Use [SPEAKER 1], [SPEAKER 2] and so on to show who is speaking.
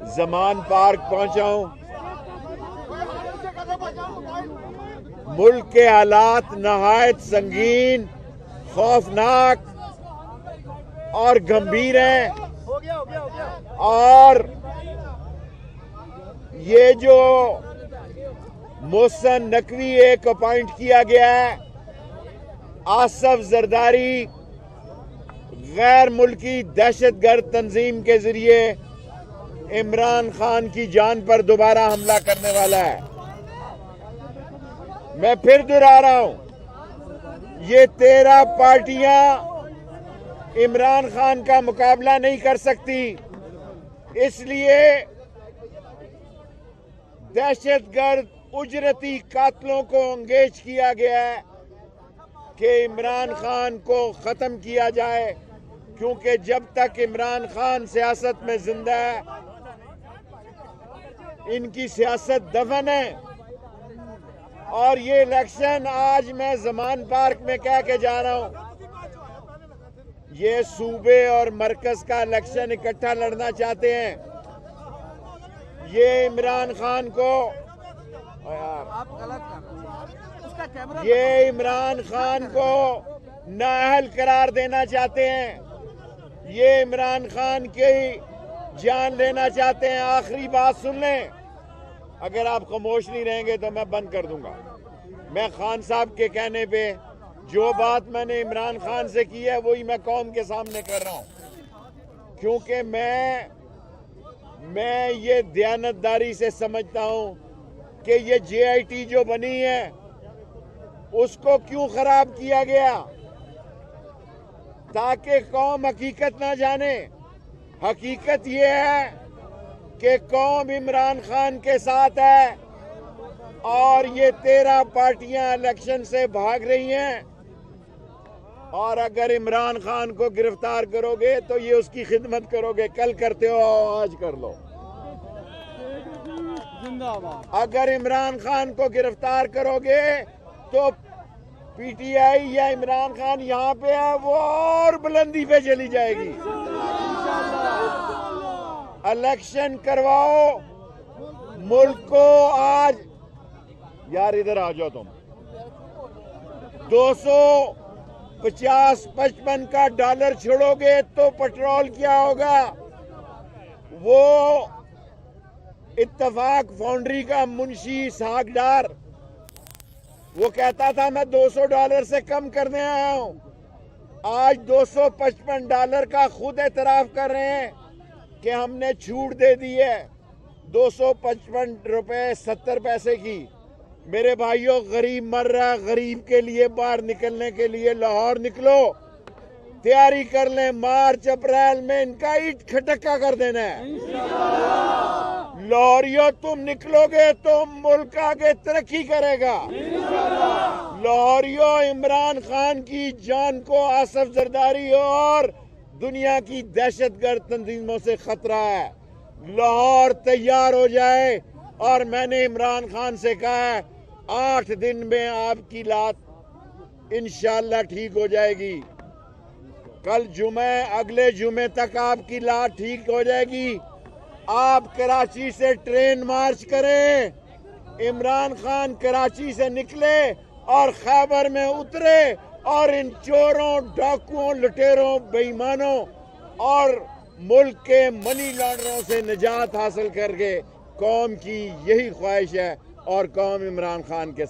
[SPEAKER 1] Zaman park पहुंचा हूं। मुल्क के हालात नहायत संगीन, खौफनाक और गंभीर हैं। और ये जो मोहसन नकवी एक अपॉइंट किया गया है, आसफ जरदारी गैर मुल्की दहशतगर्द तंजीम के जरिए इमरान खान की जान पर दोबारा हमला करने वाला है। मैं फिर दोहरा रहा हूं, ये 13 पार्टियां इमरान खान का मुकाबला नहीं कर सकती, इसलिए दहशतगर्द उजरती कातलों को एंगेज किया गया है कि इमरान खान को खत्म किया जाए, क्योंकि जब तक इमरान खान सियासत में जिंदा है, इनकी सियासत दफन है। और ये इलेक्शन आज मैं जमान पार्क में कह के जा रहा हूं, ये सूबे और मरकज का इलेक्शन इकट्ठा लड़ना चाहते हैं। ये इमरान खान को नाअहल करार देना चाहते हैं। ये इमरान खान की जान लेना चाहते हैं। आखिरी बात सुन लें, अगर आप खामोश नहीं रहेंगे तो मैं बंद कर दूंगा। मैं खान साहब के कहने पे जो बात मैंने इमरान खान से की है वही मैं कौम के सामने कर रहा हूं, क्योंकि मैं ये दयानतदारी से समझता हूं कि ये JIT जो बनी है उसको क्यों खराब किया गया, ताकि कौम हकीकत ना जाने। हकीकत ये है कि कौम इमरान खान के साथ है और ये 13 पार्टियां इलेक्शन से भाग रही हैं। और अगर इमरान खान को गिरफ्तार करोगे तो ये उसकी खिदमत करोगे। कल करते हो, आज कर लो। अगर इमरान खान को गिरफ्तार करोगे तो PTI या इमरान खान यहाँ पे है वो और बुलंदी पे चली जाएगी। इलेक्शन करवाओ, मुल्क को आज, यार इधर आ जाओ तुम, 250-55 का डॉलर छोड़ोगे तो पेट्रोल क्या होगा। वो इत्तफाक फाउंड्री का मुंशी इसहाक डार वो कहता था मैं $200 से कम करने आया हूं, आज $255 का खुद एतराफ कर रहे हैं कि हमने छूट दे दी है। 255 रुपए 70 पैसे की। मेरे भाइयों, गरीब मर रहा है, गरीब के लिए बाहर निकलने के लिए लाहौर निकलो, तैयारी कर लें। मार्च अप्रैल में इनका ईट खटक्का कर देना है। लाहौरियों, तुम निकलोगे तो मुल्क आगे तरक्की करेगा। लाहौरियों, इमरान खान की जान को आसफ जरदारी और दुनिया की दहशतगर्द तंजीमों से खतरा है। लाहौर तैयार हो जाए। और मैंने इमरान खान से कहा है 8 दिन में आपकी लात इंशाल्लाह ठीक हो जाएगी। कल जुमे, अगले जुमे तक आपकी लात ठीक हो जाएगी। आप कराची से ट्रेन मार्च करें, इमरान खान कराची से निकले और खैबर में उतरे और इन चोरों, डाकुओं, लुटेरों, बेईमानों और मुल्क के मनी लॉन्डरों से निजात हासिल करके कौम की यही ख्वाहिश है और कौम इमरान खान के